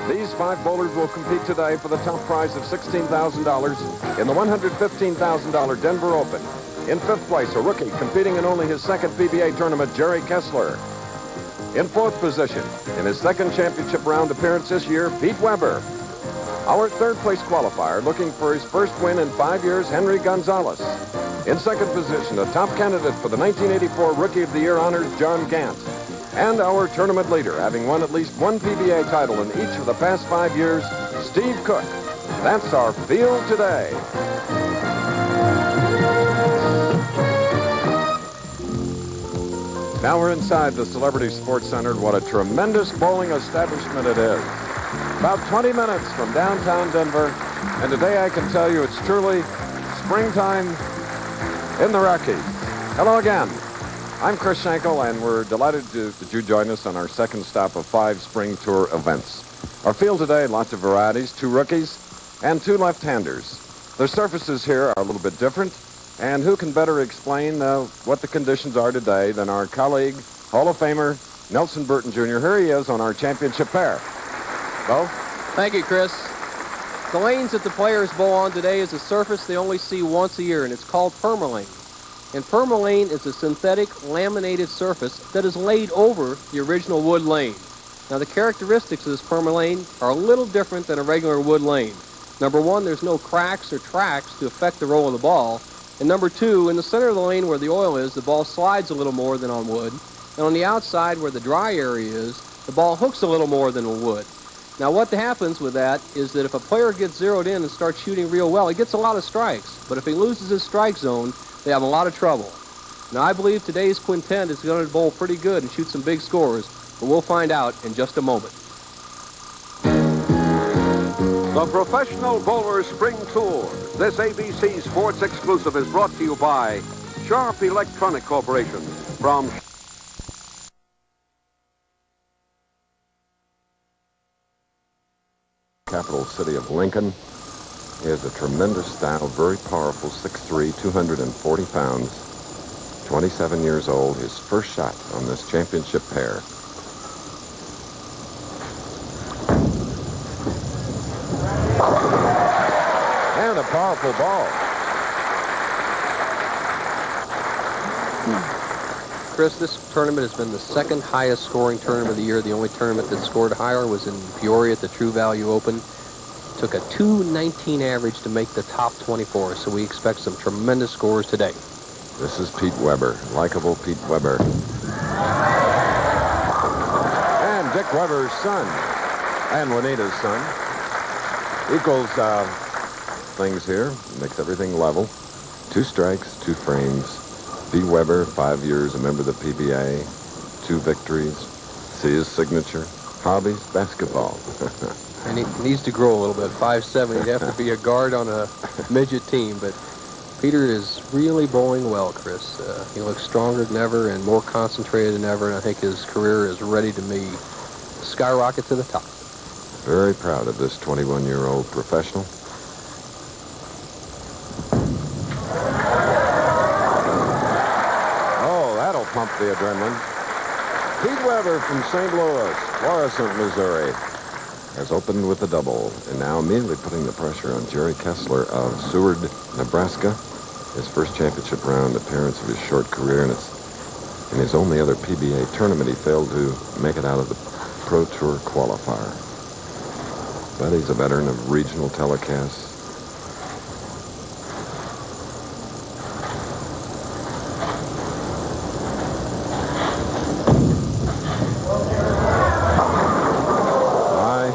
These 5 bowlers will compete today for the top prize of $16,000 in the $115,000 Denver Open. In 5th place, a rookie competing in only his 2nd PBA tournament, Gerry Kesler. In 4th position, in his 2nd championship round appearance this year, Pete Weber. Our 3rd place qualifier, looking for his first win in 5 years, Henry Gonzalez. In 2nd position, a top candidate for the 1984 Rookie of the Year honors, John Gant. And our tournament leader, having won at least 1 PBA title in each of the past 5 years, Steve Cook. That's our field today. Now we're inside the Celebrity Sports Center, and what a tremendous bowling establishment it is. About 20 minutes from downtown Denver, and today I can tell you it's truly springtime in the Rockies. Hello again. I'm Chris Schenkel, and we're delighted that you join us on our 2nd stop of 5 spring tour events. Our field today, lots of varieties, 2 rookies and 2 left-handers. The surfaces here are a little bit different, and who can better explain what the conditions are today than our colleague, Hall of Famer, Nelson Burton Jr. Here he is on our championship pair. Bo? Thank you, Chris. The lanes that the players bowl on today is a surface they only see once a year, and it's called permalane. And permalane is a synthetic laminated surface that is laid over the original wood lane. Now, the characteristics of this permalane are a little different than a regular wood lane. Number 1, there's no cracks or tracks to affect the roll of the ball. And number 2, in the center of the lane where the oil is, the ball slides a little more than on wood. And on the outside where the dry area is, the ball hooks a little more than on wood. Now, what happens with that is that if a player gets zeroed in and starts shooting real well, he gets a lot of strikes. But if he loses his strike zone, they have a lot of trouble. Now, I believe today's quintet is going to bowl pretty good and shoot some big scores, but we'll find out in just a moment. The Professional Bowler Spring Tour. This ABC Sports exclusive is brought to you by Sharp Electronic Corporation. From Capital city of Lincoln. He has a tremendous style, very powerful, 6'3", 240 pounds, 27 years old, his first shot on this championship pair. And a powerful ball. Chris, this tournament has been the 2nd highest scoring tournament of the year. The only tournament that scored higher was in Peoria at the True Value Open. Took a 219 average to make the top 24, so we expect some tremendous scores today. This is Pete Weber, likable Pete Weber. And Dick Weber's son, and Juanita's son, equals things here, makes everything level. 2 strikes, 2 frames. Pete Weber, 5 years, a member of the PBA, 2 victories. See his signature. Hobbies, basketball. And he needs to grow a little bit. 5'7", he'd have to be a guard on a midget team. But Peter is really bowling well, Chris. He looks stronger than ever and more concentrated than ever, and I think his career is ready to skyrocket to the top. Very proud of this 21-year-old professional. Oh, that'll pump the adrenaline. Pete Weber from St. Louis, Florissant, Missouri, has opened with a double, and now immediately putting the pressure on Gerry Kesler of Seward, Nebraska. His first championship round appearance of his short career, and it's in his only other PBA tournament. He failed to make it out of the Pro Tour qualifier. But he's a veteran of regional telecasts.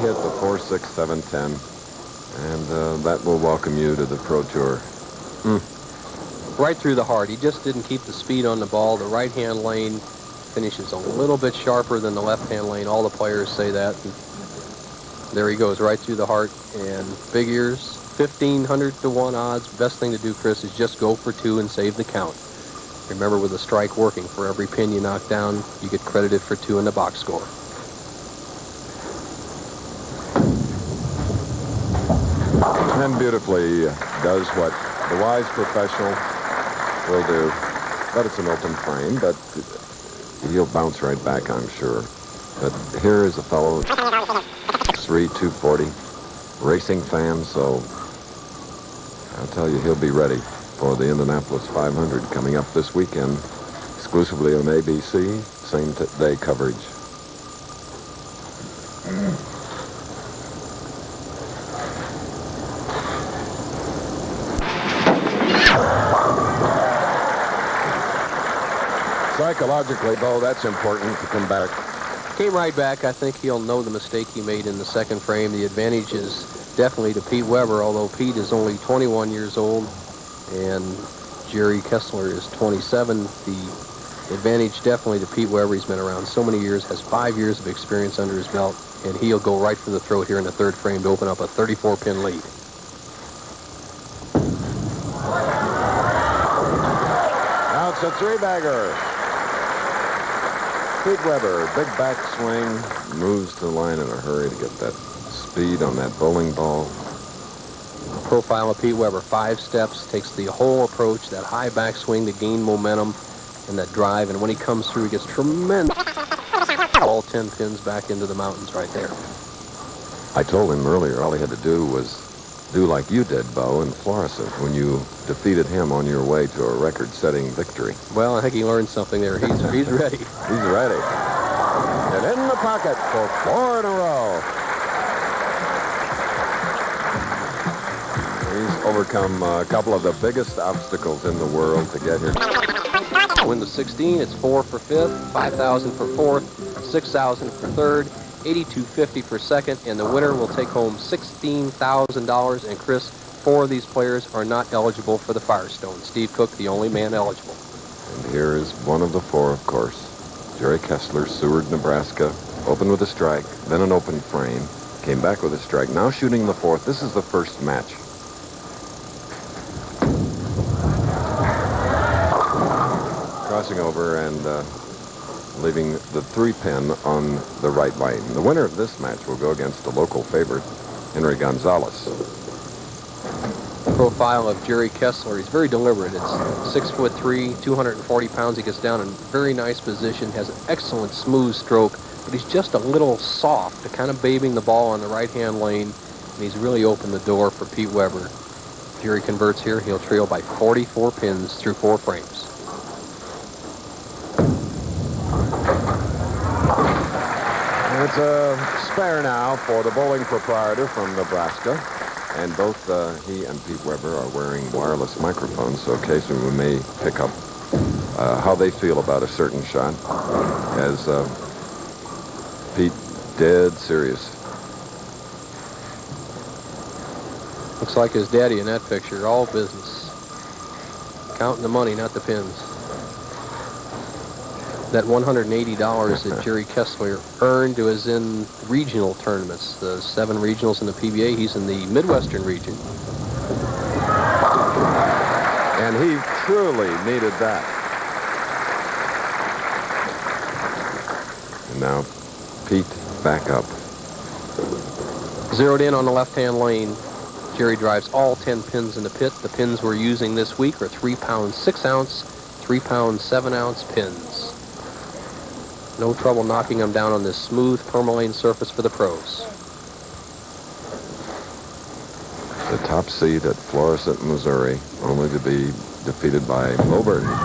Hit the 4, 6, 7, 10, and that will welcome you to the Pro Tour. Right through the heart. He just didn't keep the speed on the ball. The right-hand lane finishes a little bit sharper than the left-hand lane. All the players say that. And there he goes, right through the heart. And big ears, 1,500 to 1 odds. Best thing to do, Chris, is just go for 2 and save the count. Remember, with a strike working, for every pin you knock down, you get credited for 2 in the box score. And beautifully does what the wise professional will do. But it's an open frame, but he'll bounce right back, I'm sure. But here is a fellow 6'3", 240. Racing fan, so I'll tell you, he'll be ready for the Indianapolis 500 coming up this weekend, exclusively on ABC, same day coverage. Psychologically, Bo, that's important to come back. Came right back. I think he'll know the mistake he made in the second frame. The advantage is definitely to Pete Weber, although Pete is only 21 years old and Gerry Kesler is 27. The advantage definitely to Pete Weber. He's been around so many years, has 5 years of experience under his belt, and he'll go right for the throat here in the third frame to open up a 34-pin lead. Now it's a three-bagger. Pete Weber, big backswing, moves to the line in a hurry to get that speed on that bowling ball. Profile of Pete Weber, 5 steps, takes the whole approach, that high backswing to gain momentum and that drive, and when he comes through, he gets tremendous. All 10 pins back into the mountains right there. I told him earlier all he had to do was do like you did, Bo, in Florissant when you defeated him on your way to a record-setting victory. Well, I think he learned something there. He's ready. He's ready. And in the pocket for 4 in a row. He's overcome a couple of the biggest obstacles in the world to get here. Win the 16, it's 4 for 5th, 5,000 for 4th, 6,000 for 3rd, 82.50 for 2nd, and the winner will take home $16,000. And Chris, 4 of these players are not eligible for the Firestone. Steve Cook, the only man eligible. And here is one of the 4, of course. Gerry Kesler, Seward, Nebraska. Opened with a strike, then an open frame. Came back with a strike. Now shooting the 4th. This is the first match. Crossing over and leaving the 3-pin on the right lane. The winner of this match will go against a local favorite, Henry Gonzalez. Profile of Gerry Kesler. He's very deliberate. It's 6'3", 240 pounds. He gets down in very nice position, has an excellent smooth stroke, but he's just a little soft, kind of babying the ball on the right-hand lane, and he's really opened the door for Pete Weber. If Gerry converts here, he'll trail by 44 pins through 4 frames. It's a spare now for the bowling proprietor from Nebraska. And both he and Pete Weber are wearing wireless microphones, so occasionally we may pick up how they feel about a certain shot. As Pete, dead serious. Looks like his daddy in that picture, all business. Counting the money, not the pins. That $180 that Gerry Kesler earned was in regional tournaments. The 7 regionals in the PBA. He's in the Midwestern region. And he truly needed that. And now Pete back up. Zeroed in on the left-hand lane. Gerry drives all 10 pins in the pit. The pins we're using this week are 3-pound 6-ounce, 3-pound 7-ounce pins. No trouble knocking them down on this smooth permalane surface for the pros. The top seed at Florissant, Missouri, only to be defeated by Loburn. Look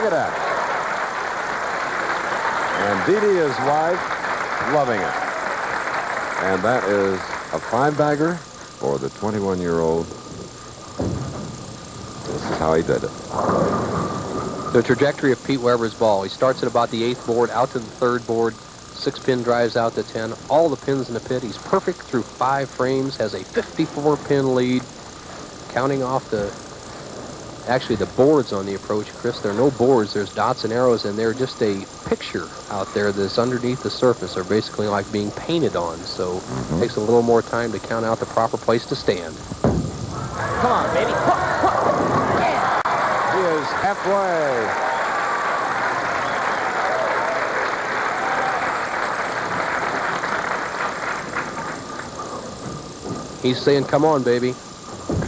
at that. And Dee Dee, his wife, loving it. And that is a 5-bagger for the 21-year-old. This is how he did it. The trajectory of Pete Weber's ball. He starts at about the 8th board, out to the 3rd board, 6-pin drives out to 10. All the pins in the pit. He's perfect through 5 frames, has a 54-pin lead. Counting off actually the boards on the approach, Chris, there are no boards. There's dots and arrows, and they're just a picture out there that's underneath the surface. They're basically like being painted on, so it takes a little more time to count out the proper place to stand. Come on, baby. He is halfway. He's saying, come on, baby.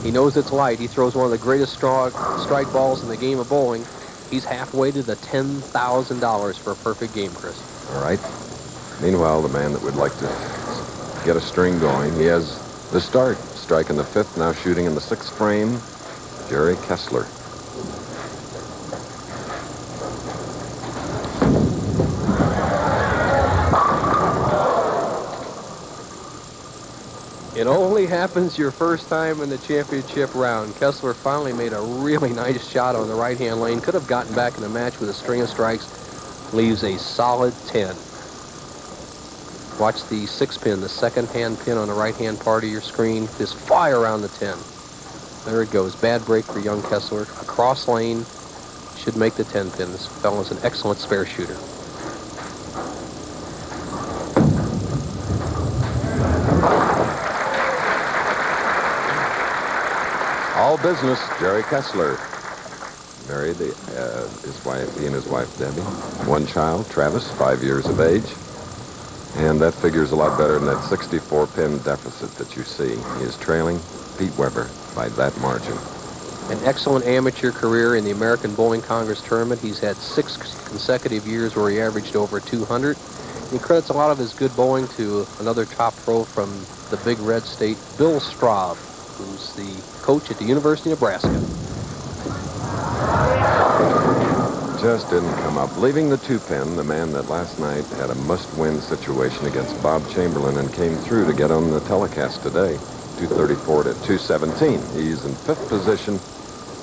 He knows it's light. He throws one of the greatest strike balls in the game of bowling. He's halfway to the $10,000 for a perfect game, Chris. All right. Meanwhile, the man that would like to get a string going, he has the start. Strike in the 5th, now shooting in the 6th frame, Gerry Kesler. It only happens your first time in the championship round. Kessler finally made a really nice shot on the right-hand lane. Could have gotten back in the match with a string of strikes. Leaves a solid 10. Watch the 6-pin, the second-hand pin on the right-hand part of your screen. Just fly around the 10. There it goes. Bad break for young Kessler. Across lane. Should make the 10-pin. This fellow's an excellent spare shooter. All business, Gerry Kesler. Married his wife, he and his wife, Debbie. 1 child, Travis, 5 years of age. And that figures a lot better than that 64-pin deficit that you see. He is trailing Pete Weber by that margin. An excellent amateur career in the American Bowling Congress tournament. He's had 6 consecutive years where he averaged over 200. He credits a lot of his good bowling to another top pro from the Big Red State, Bill Straub, who's the coach at the University of Nebraska. Just didn't come up. Leaving the 2-pin, the man that last night had a must-win situation against Bob Chamberlain and came through to get on the telecast today. 234 to 217. He's in 5th position.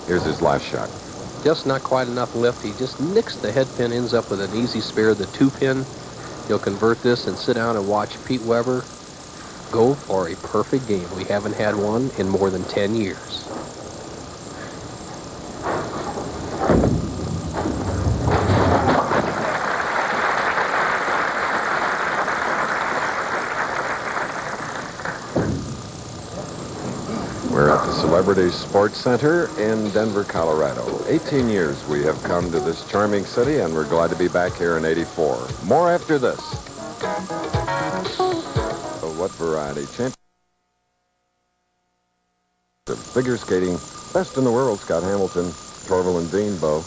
Here's his last shot. Just not quite enough lift. He just nicks the head pin, ends up with an easy spare, the 2-pin. He'll convert this and sit down and watch Pete Weber go for a perfect game. We haven't had one in more than 10 years. We're at the Celebrity Sports Center in Denver, Colorado. 18 years we have come to this charming city, and we're glad to be back here in '84. More after this. So what variety? Figure skating, best in the world, Scott Hamilton, Torval and Dean, Bo.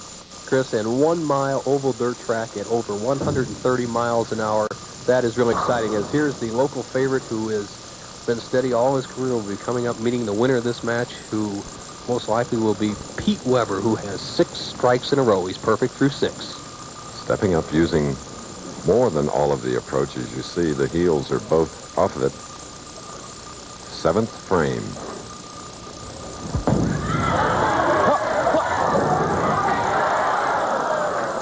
Chris, and 1 mile oval dirt track at over 130 miles an hour. That is really exciting, as here's the local favorite who has been steady all his career, will be coming up meeting the winner of this match, who most likely will be Pete Weber, who has 6 strikes in a row. He's perfect through 6. Stepping up using more than all of the approaches. You see the heels are both off of it. 7th frame.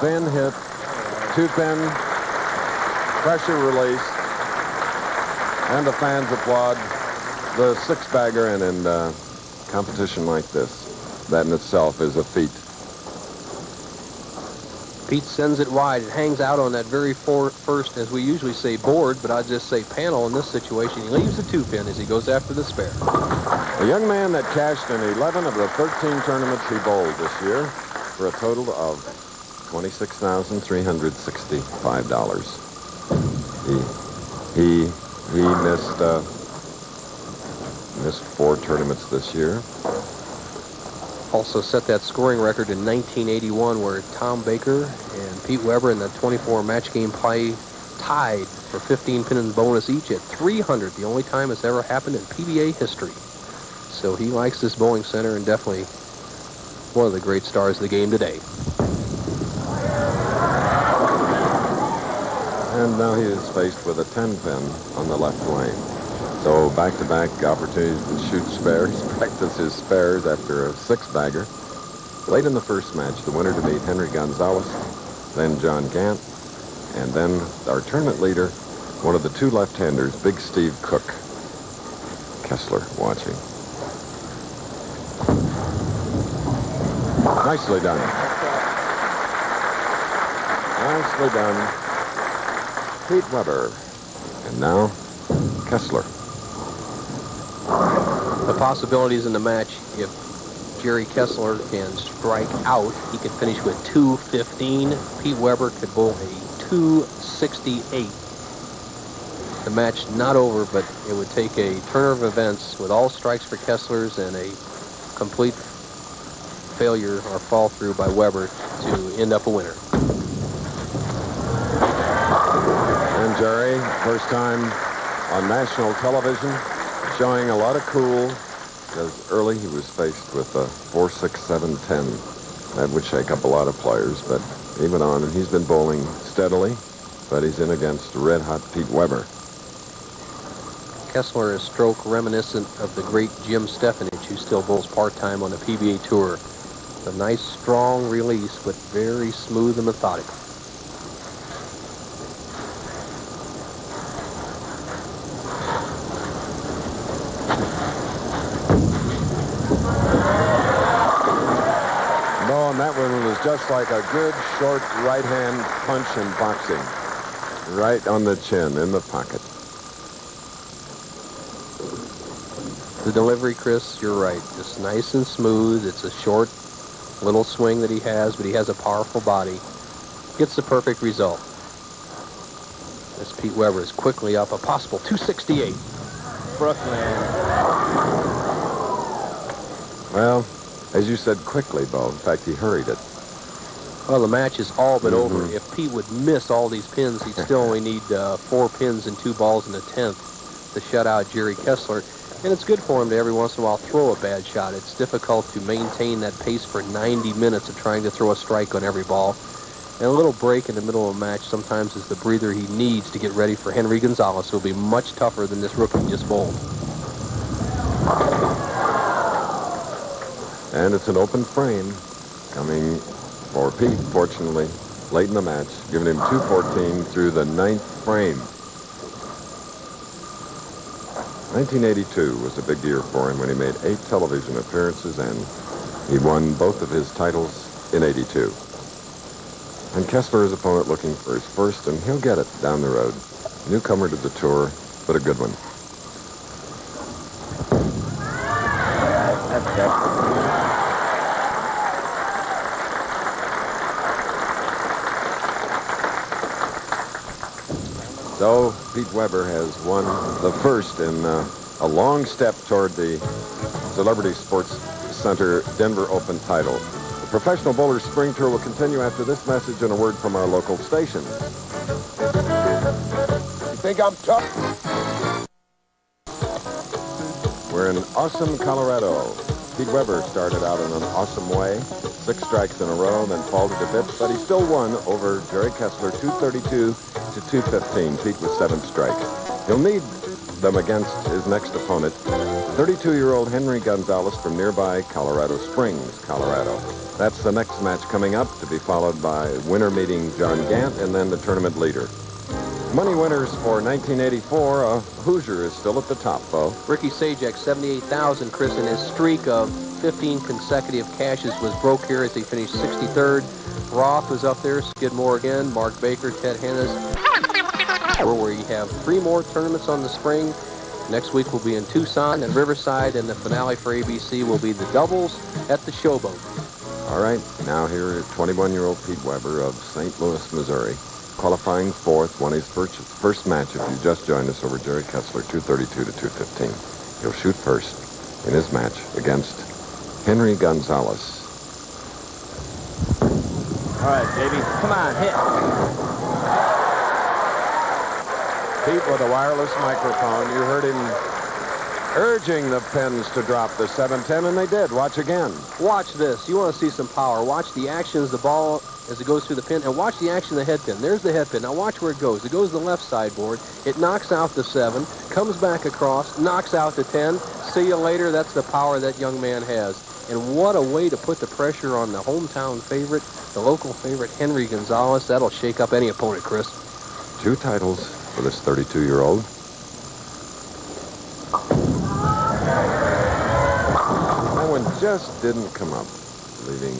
Thin hit, 2-pin, pressure release, and the fans applaud the 6-bagger, and in competition like this, that in itself is a feat. Pete sends it wide. It hangs out on that very first, as we usually say, board, but I'd just say panel in this situation. He leaves the 2-pin as he goes after the spare. A young man that cashed in 11 of the 13 tournaments he bowled this year for a total of $26,365. He missed 4 tournaments this year. Also set that scoring record in 1981, where Tom Baker and Pete Weber in the 24 match game play tied for 15-pin bonus each at 300, the only time it's ever happened in PBA history. So he likes this bowling center, and definitely one of the great stars of the game today. And now he is faced with a 10-pin on the left lane. So back-to-back opportunities to shoot spares, practice his spares after a 6-bagger. Late in the first match, the winner to meet Henry Gonzalez, then John Gant, and then our tournament leader, one of the 2 left-handers, Big Steve Cook. Kessler watching. Nicely done. Nicely done. Pete Weber. And now, Kessler. The possibilities in the match, if Gerry Kesler can strike out, he could finish with 215. Pete Weber could bowl a 268. The match not over, but it would take a turn of events with all strikes for Kesslers and a complete failure or fall through by Weber to end up a winner. And Gerry. First time on national television, showing a lot of cool, because early he was faced with a 4-6-7-10. That would shake up a lot of players, but he went on, and he's been bowling steadily, but he's in against red-hot Pete Weber. Kessler is stroke reminiscent of the great Jim Stefanich, who still bowls part-time on the PBA Tour. A nice, strong release, but very smooth and methodical. No, and that one was just like a good, short right-hand punch in boxing. Right on the chin, in the pocket. The delivery, Chris, you're right. Just nice and smooth. It's a short little swing that he has, but he has a powerful body. Gets the perfect result. This Pete Weber is quickly up a possible 268. Brooklyn. Well, as you said, quickly, Bo. In fact, he hurried it. Well, the match is all but over. If Pete would miss all these pins, he'd still only need 4 pins and 2 balls in the 10th to shut out Gerry Kesler. And it's good for him to every once in a while throw a bad shot. It's difficult to maintain that pace for 90 minutes of trying to throw a strike on every ball. And a little break in the middle of a match sometimes is the breather he needs to get ready for Henry Gonzalez, who will be much tougher than this rookie just bowled. And it's an open frame coming for Pete, fortunately, late in the match, giving him 214 through the 9th frame. 1982 was a big year for him when he made 8 television appearances, and he won both of his titles in '82. And Kessler, his opponent, looking for his first, and he'll get it down the road. Newcomer to the tour, but a good one. That's good. So Pete Weber has won the first in a long step toward the Celebrity Sports Center Denver Open title. The Professional Bowlers Spring Tour will continue after this message and a word from our local station. You think I'm tough? We're in awesome Colorado. Pete Weber started out in an awesome way. 6 strikes in a row, then faltered a bit, but he still won over Gerry Kesler, 232 to 215. Pete with 7 strikes. He'll need them against his next opponent, 32-year-old Henry Gonzalez from nearby Colorado Springs, Colorado. That's the next match coming up, to be followed by winner meeting John Gant and then the tournament leader. Money winners for 1984, Hoosier is still at the top, though. Ricky Sajak, 78,000, Chris, and his streak of 15 consecutive cashes was broke here as he finished 63rd. Roth was up there, Skidmore again, Mark Baker, Ted Hennis. Where you have 3 more tournaments on the spring. Next week will be in Tucson and Riverside, and the finale for ABC will be the doubles at the Showboat. All right, now here is 21-year-old Pete Weber of St. Louis, Missouri, qualifying 4th, won his first match, if you just joined us, over Gerry Kesler, 232 to 215. He'll shoot first in his match against Henry Gonzalez. All right, baby. Come on, hit. Pete with a wireless microphone. You heard him urging the pins to drop the 7-10, and they did. Watch again. Watch this. You want to see some power. Watch the action as the ball, as it goes through the pin, and watch the action of the head pin. There's the head pin. Now watch where it goes. It goes to the left sideboard. It knocks out the 7, comes back across, knocks out the 10. See you later. That's the power that young man has. And what a way to put the pressure on the hometown favorite, the local favorite, Henry Gonzalez. That'll shake up any opponent, Chris. 2 titles for this 32-year-old. That one just didn't come up, leaving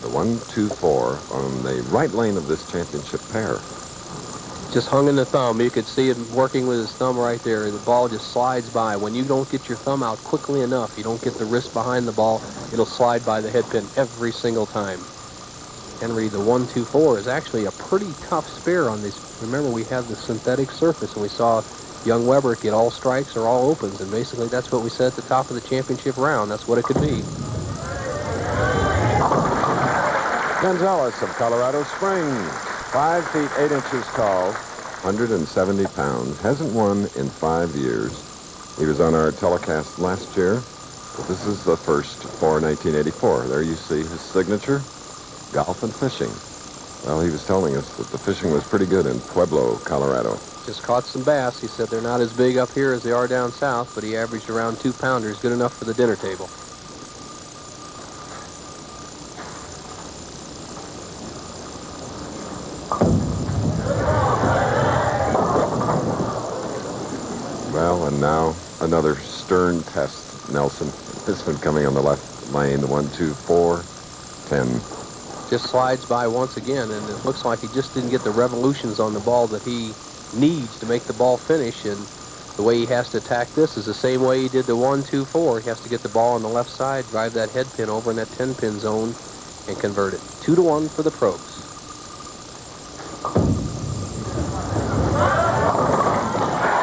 the 1-2-4 on the right lane of this championship pair. Just hung in the thumb. You could see it working with his thumb right there. The ball just slides by. When you don't get your thumb out quickly enough, you don't get the wrist behind the ball, it'll slide by the head pin every single time. Henry, the 1-2-4 is actually a pretty tough spare on these. Remember, we have the synthetic surface, and we saw young Weber get all strikes or all opens, and basically that's what we said at the top of the championship round. That's what it could be. Gonzalez of Colorado Springs, 5 feet 8 inches tall, 170 pounds, hasn't won in 5 years. He was on our telecast last year, but this is the first for 1984. There you see his signature, golf and fishing. Well, he was telling us that the fishing was pretty good in Pueblo, Colorado. Just caught some bass. He said they're not as big up here as they are down south, but he averaged around 2 pounders, good enough for the dinner table. Well, and now another stern test, Nelson. This one coming on the left lane, the 1, 2, 4, 10. Just slides by once again, and it looks like he just didn't get the revolutions on the ball that he needs to make the ball finish. And the way he has to attack this is the same way he did the 1, 2, 4. He has to get the ball on the left side, drive that head pin over in that 10-pin zone, and convert it. 2-1 for the pros.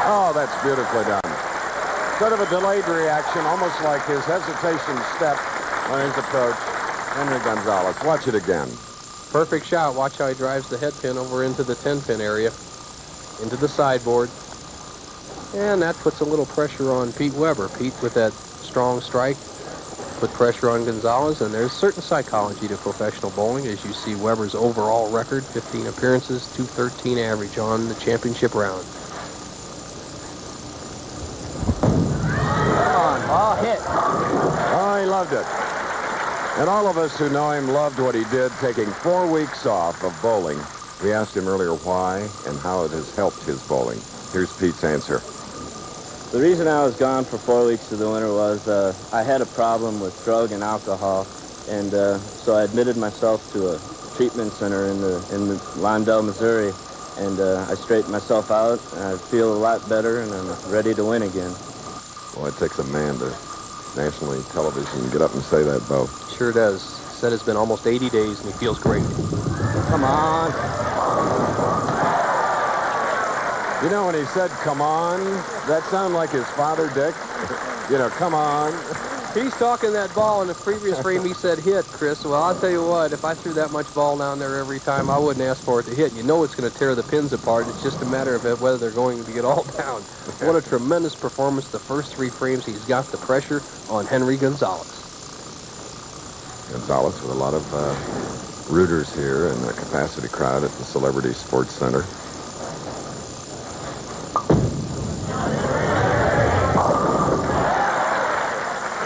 Oh, that's beautifully done. Sort of a delayed reaction, almost like his hesitation step on his approach. Henry Gonzalez. Watch it again. Perfect shot. Watch how he drives the head pin over into the 10-pin area, into the sideboard. And that puts a little pressure on Pete Weber. Pete, with that strong strike, put pressure on Gonzalez, and there's certain psychology to professional bowling, as you see Weber's overall record, 15 appearances, 213 average on the championship round. Come on, ball, hit. Oh, he loved it. And all of us who know him loved what he did, taking 4 weeks off of bowling. We asked him earlier why and how it has helped his bowling. Here's Pete's answer. The reason I was gone for 4 weeks of the winter was I had a problem with drug and alcohol, and so I admitted myself to a treatment center in Londell, Missouri, and I straightened myself out, and I feel a lot better, and I'm ready to win again. Well, it takes a man to nationally television get up and say that, Bo. Sure does. Said it's been almost 80 days, and he feels great. Come on. You know, when he said, come on, that sounded like his father, Dick. You know, come on. He's talking that ball. In the previous frame, he said hit, Chris. Well, I'll tell you what, if I threw that much ball down there every time, I wouldn't ask for it to hit. You know it's going to tear the pins apart. It's just a matter of whether they're going to get all down. What a tremendous performance. The first 3 frames, he's got the pressure on Henry Gonzalez. Gonzalez with a lot of rooters here and a capacity crowd at the Celebrity Sports Center.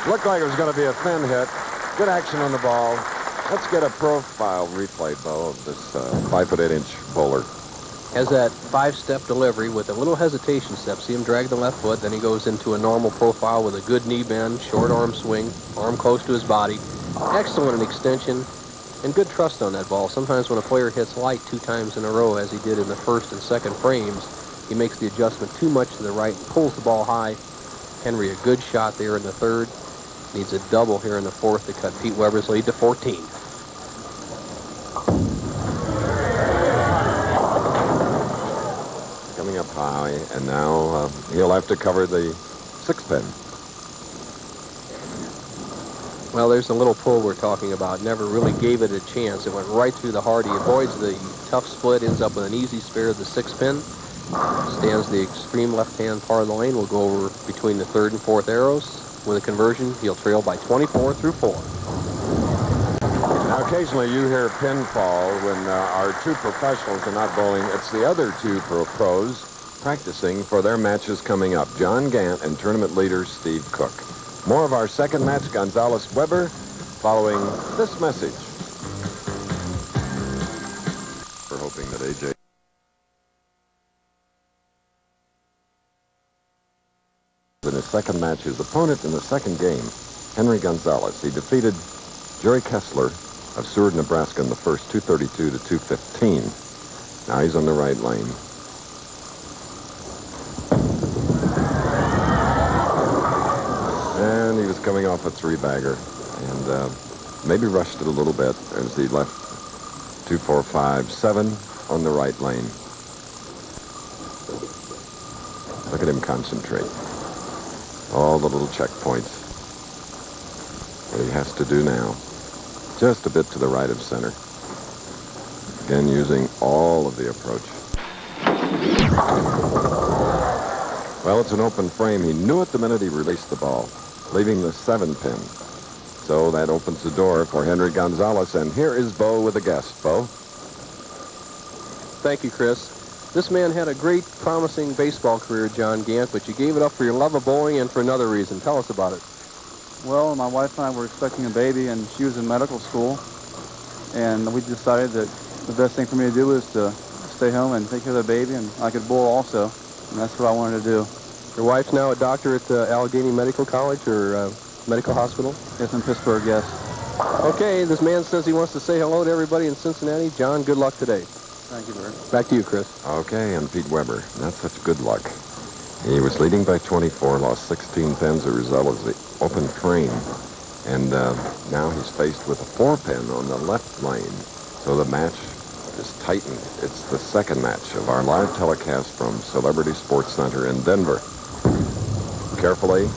Looked like it was going to be a thin hit. Good action on the ball. Let's get a profile replay, Bo, of this 5'8" bowler. Has that 5-step delivery with a little hesitation step. See him drag the left foot, then he goes into a normal profile with a good knee bend, short arm swing, arm close to his body. Excellent in extension, and good trust on that ball. Sometimes when a player hits light 2 times in a row, as he did in the first and second frames, he makes the adjustment too much to the right and pulls the ball high. Henry, a good shot there in the third. Needs a double here in the fourth to cut Pete Weber's lead to 14. Coming up high, and now he'll have to cover the 6-pin. Well, there's the little pull we're talking about. Never really gave it a chance. It went right through the heart. He avoids the tough split, ends up with an easy spare of the 6-pin. Stands the extreme left-hand part of the lane. Will go over between the 3rd and 4th arrows. With a conversion, he'll trail by 24 through 4. Now, occasionally you hear pinfall when our 2 professionals are not bowling. It's the other 2 pros practicing for their matches coming up. John Gant and tournament leader Steve Cook. More of our second match, Gonzalez-Weber, following this message. We're hoping that A.J. in his second match, his opponent in the second game, Henry Gonzalez. He defeated Gerry Kesler of Seward, Nebraska in the first, 232 to 215. Now he's on the right lane. And he was coming off a 3-bagger and maybe rushed it a little bit as he left 2, 4, 5, 7 on the right lane. Look at him concentrate. All the little checkpoints. What he has to do now. Just a bit to the right of center. Again, using all of the approach. Well, it's an open frame. He knew it the minute he released the ball, leaving the 7-pin. So that opens the door for Henry Gonzalez. And here is Bo with a guest. Bo? Thank you, Chris. This man had a great, promising baseball career, John Gant, but you gave it up for your love of bowling and for another reason. Tell us about it. Well, my wife and I were expecting a baby, and she was in medical school. And we decided that the best thing for me to do was to stay home and take care of the baby, and I could bowl also. And that's what I wanted to do. Your wife's now a doctor at Allegheny Medical College or Medical Hospital? Yes, in Pittsburgh, yes. Okay, this man says he wants to say hello to everybody in Cincinnati. John, good luck today. Thank you, Bert. Back to you, Chris. Okay, and Pete Weber. Not such good luck. He was leading by 24, lost 16 pins as a result of the open frame. And now he's faced with a 4-pin on the left lane. So the match is tightened. It's the second match of our live telecast from Celebrity Sports Center in Denver. Carefully,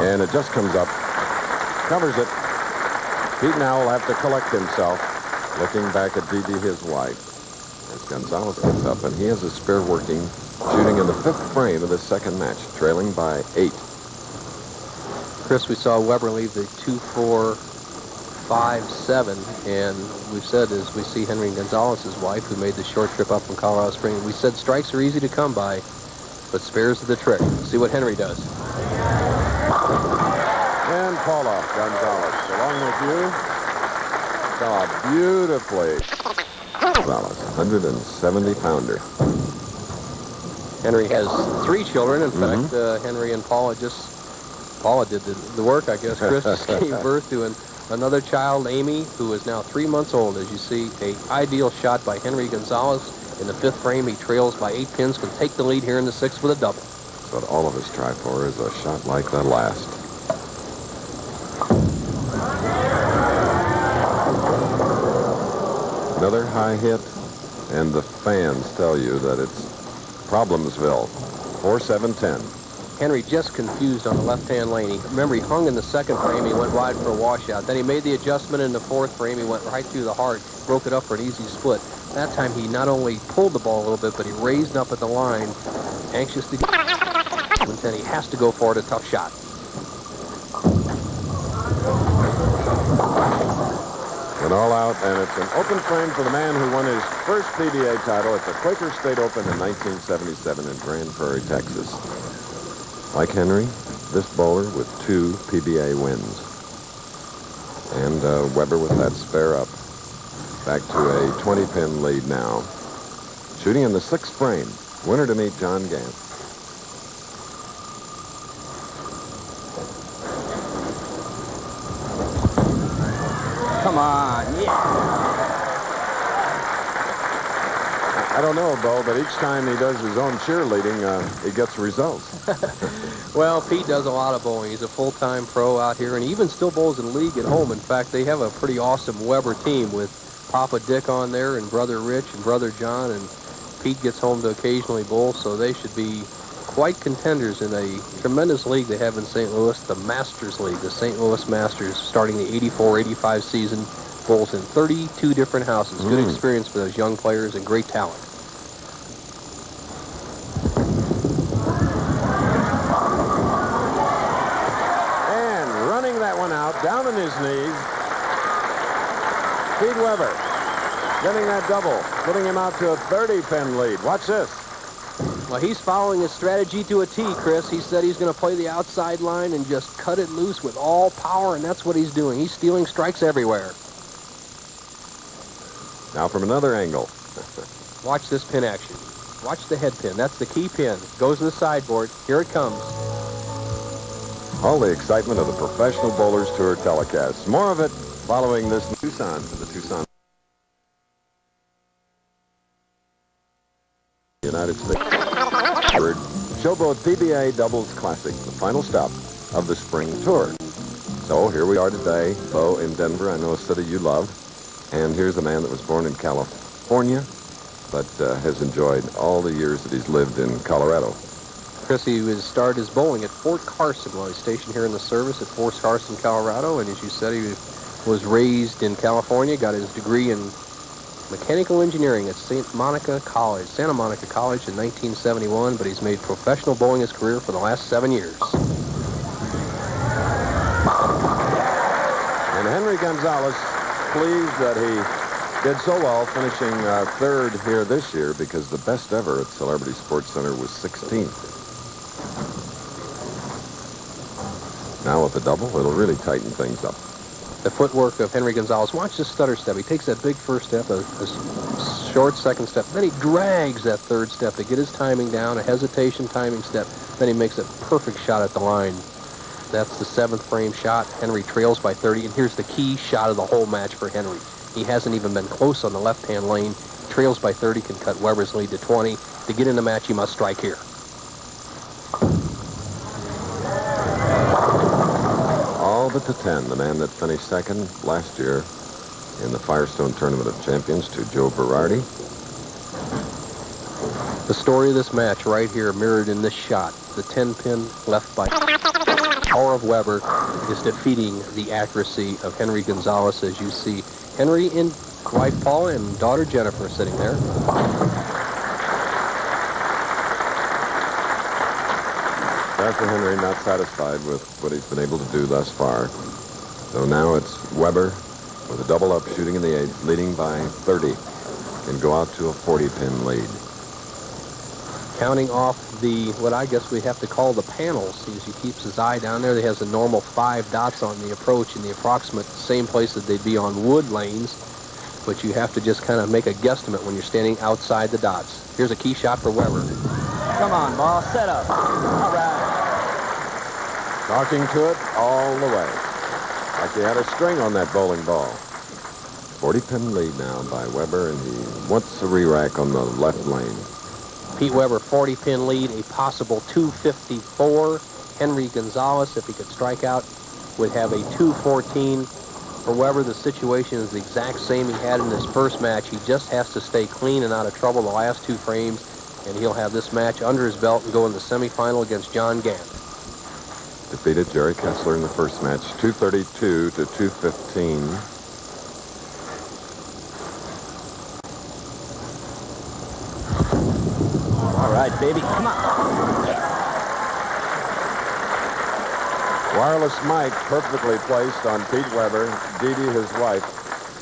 and it just comes up, covers it. Pete now will have to collect himself, looking back at Dee Dee, his wife, as Gonzalez gets up, and he has a spare working, shooting in the 5th frame of the second match, trailing by 8. Chris, we saw Weber leave the 2-4, 5-7, and we've said as we see Henry Gonzalez's wife, who made the short trip up from Colorado Springs, we said strikes are easy to come by, but spares are the trick. See what Henry does. And Paula Gonzalez, along with you, saw beautifully. Gonzalez, 170-pounder. Henry has 3 children. In fact, Henry and Paula did the work, I guess. Chris just gave birth to another child, Amy, who is now 3 months old. As you see, an ideal shot by Henry Gonzalez. In the 5th frame, he trails by 8 pins, can take the lead here in the 6th with a double. What all of us try for is a shot like the last. Another high hit, and the fans tell you that it's Problemsville. 4-7-10. Henry just confused on the left-hand lane. Remember, he hung in the 2nd frame. He went wide for a washout. Then he made the adjustment in the 4th frame. He went right through the heart, broke it up for an easy split. That time, he not only pulled the ball a little bit, but he raised up at the line, anxious to get and then he has to go for it, a tough shot. An all-out, and it's an open frame for the man who won his first PBA title at the Quaker State Open in 1977 in Grand Prairie, Texas. Like Henry, this bowler with 2 PBA wins. And Weber with that spare up. Back to a 20-pin lead now. Shooting in the 6th frame. Winner to meet John Gant. Come on, yeah. I don't know, Bo, but each time he does his own cheerleading, he gets results. Well, Pete does a lot of bowling. He's a full-time pro out here, and he even still bowls in league at home. In fact, they have a pretty awesome Weber team with Papa Dick on there and Brother Rich and Brother John, and Pete gets home to occasionally bowl, so they should be quite contenders in a tremendous league they have in St. Louis, the Masters League, the St. Louis Masters, starting the 84-85 season, bowls in 32 different houses. Good experience for those young players and great talent. And running that one out, down on his knees, Pete Weber getting that double, putting him out to a 30-pin lead. Watch this. Well, he's following his strategy to a T, Chris. He said he's going to play the outside line and just cut it loose with all power, and that's what he's doing. He's stealing strikes everywhere. Now from another angle. Watch this pin action. Watch the head pin. That's the key pin. Goes to the sideboard. Here it comes. All the excitement of the Professional Bowlers Tour telecast. More of it following this Tucson to the Tucson United States. Showboat PBA Doubles Classic, the final stop of the spring tour. So here we are today, Bo in Denver. I know a city you love. And here's a man that was born in California, but has enjoyed all the years that he's lived in Colorado. Chris, he started his bowling at Fort Carson while he's stationed here in the service at Fort Carson, Colorado. And as you said, he was raised in California, got his degree in mechanical engineering at Santa Monica College in 1971, but he's made professional bowling his career for the last 7 years. And Henry Gonzalez, pleased that he did so well, finishing third here this year, because the best ever at Celebrity Sports Center was 16th. Now with the double, it'll really tighten things up. The footwork of Henry Gonzalez. Watch this stutter step. He takes that big first step, a short second step. Then he drags that third step to get his timing down, a hesitation timing step. Then he makes a perfect shot at the line. That's the 7th frame shot. Henry trails by 30, and here's the key shot of the whole match for Henry. He hasn't even been close on the left-hand lane. Trails by 30, can cut Weber's lead to 20. To get in the match, he must strike here. All but the 10, the man that finished second last year in the Firestone Tournament of Champions to Joe Berardi. The story of this match right here mirrored in this shot. The 10-pin left by power of Weber is defeating the accuracy of Henry Gonzalez, as you see Henry and wife Paula and daughter Jennifer sitting there. Dr. Henry not satisfied with what he's been able to do thus far. So now it's Weber with a double up, shooting in the 8th, leading by 30. Can go out to a 40-pin lead. Counting off the, what I guess we have to call the panels, as he keeps his eye down there. He has a normal 5 dots on the approach in the approximate same place that they'd be on wood lanes, but you have to just kind of make a guesstimate when you're standing outside the dots. Here's a key shot for Weber. Come on, ball, set up. All right. Talking to it all the way. Like he had a string on that bowling ball. 40-pin lead now by Weber, and he wants a re-rack on the left lane. Pete Weber, 40-pin lead, a possible 254. Henry Gonzalez, if he could strike out, would have a 214. For Weber, the situation is the exact same he had in his first match. He just has to stay clean and out of trouble the last 2 frames, and he'll have this match under his belt and go in the semifinal against John Gant. Defeated Gerry Kesler in the first match, 232 to 215. All right, baby, come on. Wireless mic perfectly placed on Pete Weber. Dee Dee, his wife,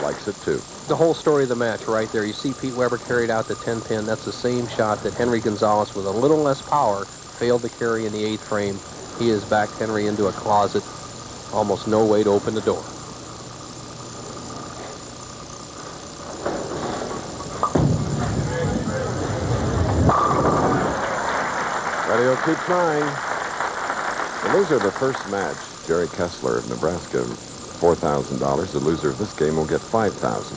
likes it too. The whole story of the match right there. You see Pete Weber carried out the 10-pin. That's the same shot that Henry Gonzalez, with a little less power, failed to carry in the 8th frame. He has backed Henry into a closet. Almost no way to open the door. But he'll keep trying. The loser of the first match, Gerry Kesler of Nebraska, $4,000. The loser of this game will get $5,000.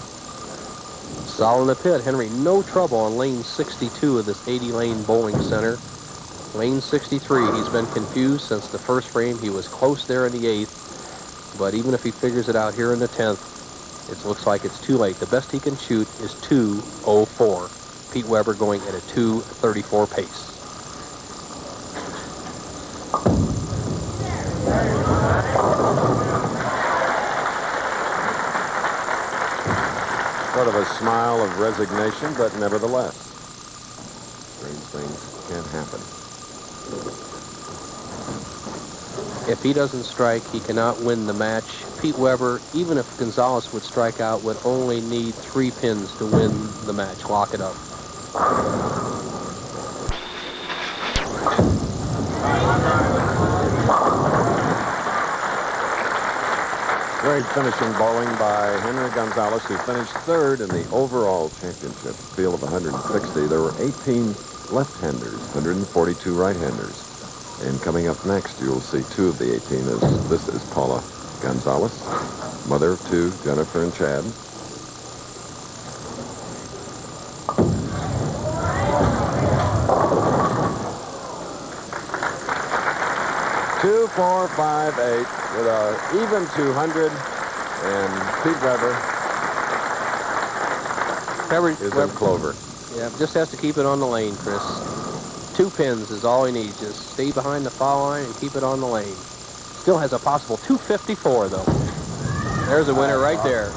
Solid in the pit. Henry, no trouble on lane 62 of this 80-lane bowling center. Lane 63, he's been confused since the first frame. He was close there in the 8th. But even if he figures it out here in the 10th, it looks like it's too late. The best he can shoot is 204. Pete Weber going at a 234 pace. Sort of a smile of resignation, but nevertheless, strange things can happen. If he doesn't strike, he cannot win the match. Pete Weber, even if Gonzalez would strike out, would only need 3 pins to win the match. Lock it up. Great finishing bowling by Henry Gonzalez, who finished 3rd in the overall championship field of 160. There were 18 left-handers, 142 right-handers. And coming up next, you'll see 2 of the 18. This is Paula Gonzalez, mother of 2, Jennifer and Chad. 2, 4, 5, 8 with a even 200, and Pete Weber is in clover. Yeah, just has to keep it on the lane, Chris. 2 pins is all he needs. Just stay behind the foul line and keep it on the lane. Still has a possible 254, though. There's a winner right there.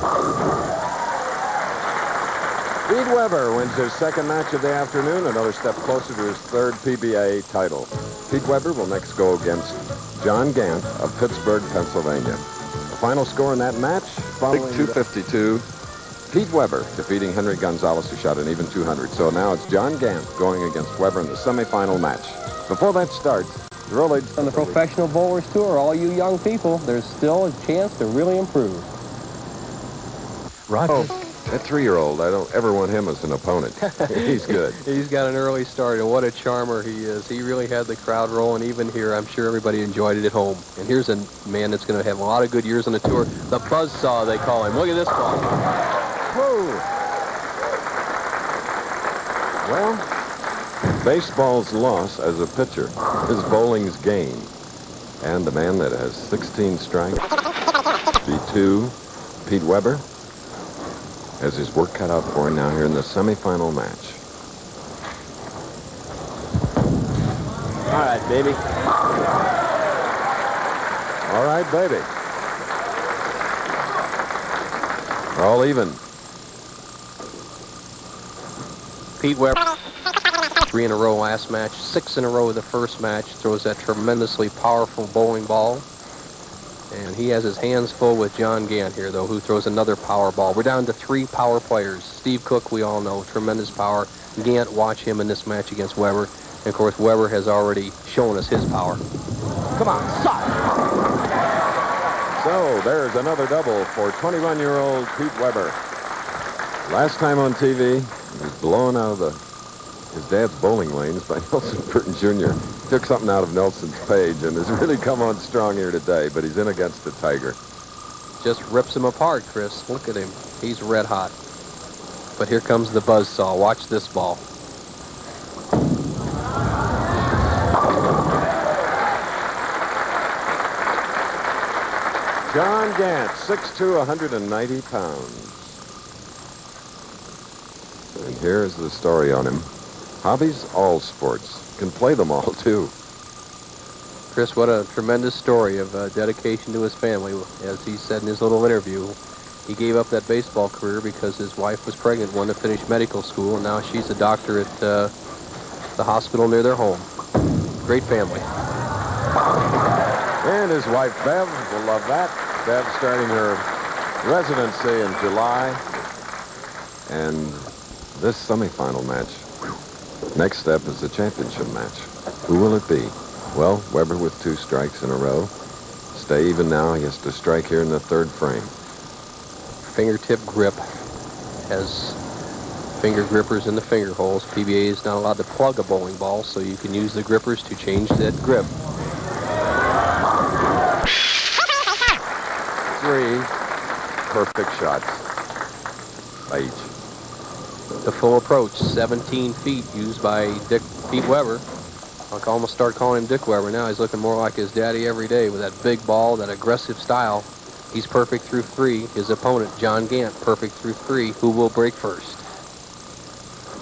Pete Weber wins his second match of the afternoon, another step closer to his third PBA title. Pete Weber will next go against John Gant of Pittsburgh, Pennsylvania. The final score in that match, following 252, Pete Weber defeating Henry Gonzalez, who shot an even 200. So now it's John Gant going against Weber in the semifinal match. Before that starts, on the Professional Bowlers Tour, all you young people, there's still a chance to really improve. Roger. That 3-year-old, I don't ever want him as an opponent. He's good. He's got an early start, and what a charmer he is. He really had the crowd rolling. Even here, I'm sure everybody enjoyed it at home. And here's a man that's going to have a lot of good years on the tour. The buzzsaw, they call him. Look at this ball. Whoa. Well, baseball's loss as a pitcher is bowling's gain. And the man that has 16 strikes, B2, Pete Weber, has his work cut out for him now here in the semifinal match. All right, baby. All right, baby. All even. Pete Weber, 3 in a row last match, 6 in a row the first match, throws that tremendously powerful bowling ball. And he has his hands full with John Gant here, though, who throws another power ball. We're down to 3 power players. Steve Cook, we all know, tremendous power. Gant, watch him in this match against Weber. And, of course, Weber has already shown us his power. Come on, sock! So there's another double for 21-year-old Pete Weber. Last time on TV, he was blown out of his dad's bowling lanes by Nelson Burton Jr. Took something out of Nelson's page and has really come on strong here today, but he's in against the Tiger. Just rips him apart, Chris. Look at him. He's red hot. But here comes the buzzsaw. Watch this ball. John Gant, 6'2", 190 pounds. And here's the story on him. Hobbies, all sports. Can play them all, too. Chris, what a tremendous story of dedication to his family. As he said in his little interview, he gave up that baseball career because his wife was pregnant, wanted to finish medical school, and now she's a doctor at the hospital near their home. Great family. And his wife, Bev, will love that. Bev starting her residency in July. And this semifinal match, next step is the championship match. Who will it be? Well, Weber with 2 strikes in a row. Stay even now. He has to strike here in the 3rd frame. Fingertip grip has finger grippers in the finger holes. PBA is not allowed to plug a bowling ball, so you can use the grippers to change that grip. 3 perfect shots by each. The full approach, 17 feet, used by Pete Weber. I'll almost start calling him Dick Weber now. He's looking more like his daddy every day with that big ball, that aggressive style. He's perfect through 3. His opponent, John Gant, perfect through 3. Who will break first?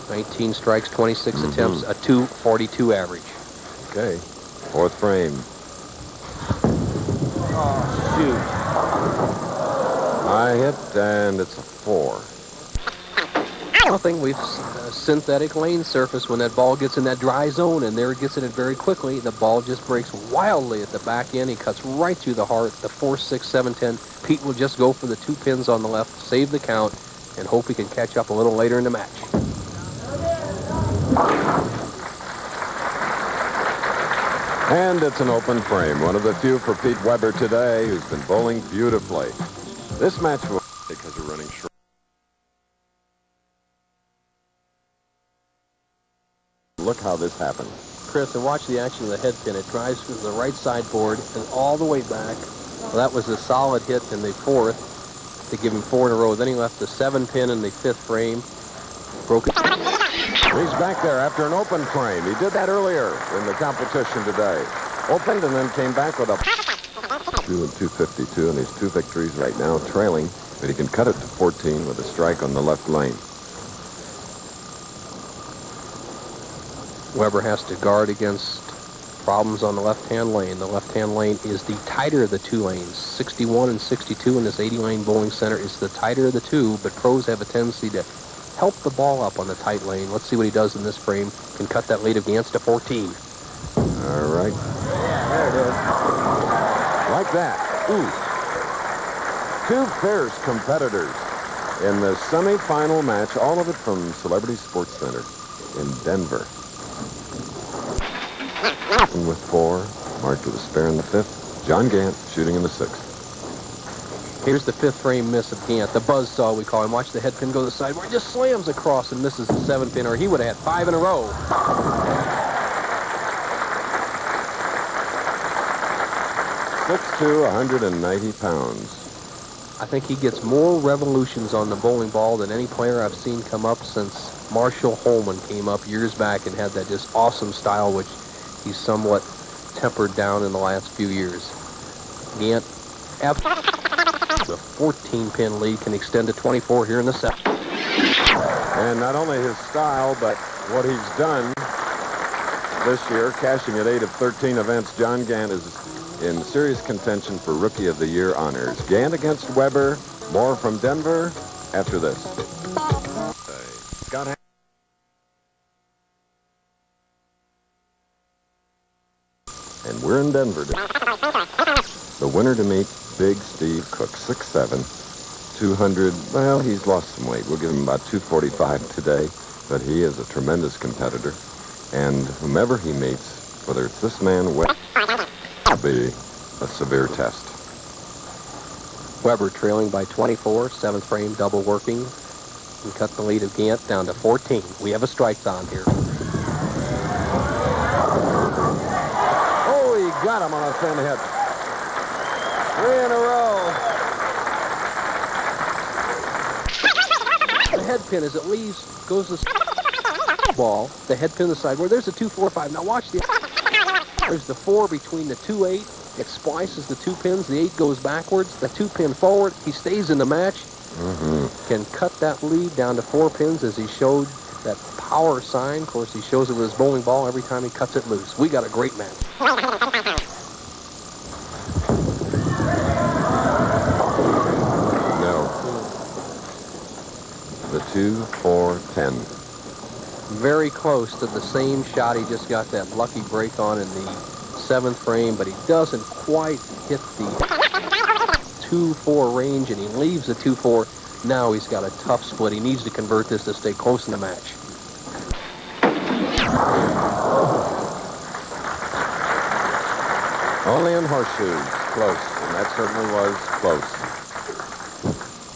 19 strikes, 26 attempts, a 2.42 average. Okay, 4th frame. Oh, shoot. High hit, and it's a 4. Nothing. We've synthetic lane surface. When that ball gets in that dry zone, and there it gets in it very quickly, the ball just breaks wildly at the back end. He cuts right through the heart. The 4, 6, 7, 10. Pete will just go for the 2 pins on the left, save the count, and hope he can catch up a little later in the match. And it's an open frame. One of the few for Pete Weber today, who's been bowling beautifully. This match will, because we're running short. Look how this happened. Chris, and watch the action of the head pin. It drives through the right sideboard and all the way back. Well, that was a solid hit in the 4th to give him 4 in a row. Then he left the 7 pin in the 5th frame. Broke it. He's back there after an open frame. He did that earlier in the competition today. Opened and then came back with a 2 and 252, and he's 2 victories right now, trailing, but he can cut it to 14 with a strike on the left lane. Weber has to guard against problems on the left-hand lane. The left-hand lane is the tighter of the 2 lanes. 61 and 62 in this 80-lane bowling center is the tighter of the 2, but pros have a tendency to help the ball up on the tight lane. Let's see what he does in this frame. Can cut that lead of Gant to 14. All right. There it is. Like that. Ooh. Two fierce competitors in the semifinal match. All of it from Celebrity Sports Center in Denver. With 4, marked with a spare in the 5th. John Gant shooting in the 6th. Here's the 5th frame miss of Gant, the buzzsaw we call him. Watch the head pin go to the side where he just slams across and misses the 7th pin, or he would have had 5 in a row. 6'2", 190 pounds. I think he gets more revolutions on the bowling ball than any player I've seen come up since Marshall Holman came up years back and had that just awesome style, which he's somewhat tempered down in the last few years. Gant, the 14-pin lead can extend to 24 here in the 7th. And not only his style, but what he's done this year, cashing at 8 of 13 events. John Gant is in serious contention for Rookie of the Year honors. Gant against Weber. More from Denver after this. Scott. And we're in Denver. The winner to meet, Big Steve Cook, 6'7", 200. Well, he's lost some weight. We'll give him about 245 today, but he is a tremendous competitor. And whomever he meets, whether it's this man or Weber, will be a severe test. Weber trailing by 24, 7th frame, double working, and cut the lead of Gant down to 14. We have a strike on here. Oh, he got him on a thin hit. 3 in a row. The head pin, as it leaves, goes the ball. The head pin to the side where there's a 2-4-5. Now watch the. There's the 4 between the 2-8. It splices the 2 pins. The 8 goes backwards. The 2 pin forward. He stays in the match. Can cut that lead down to 4 pins as he showed that power sign. Of course, he shows it with his bowling ball every time he cuts it loose. We got a great match. No. The 2-4-10. Very close to the same shot he just got that lucky break on in the 7th frame, but he doesn't quite hit the 2-4 range, and he leaves the 2-4. Now he's got a tough split. He needs to convert this to stay close in the match. Only in horseshoes. Close. And that certainly was close.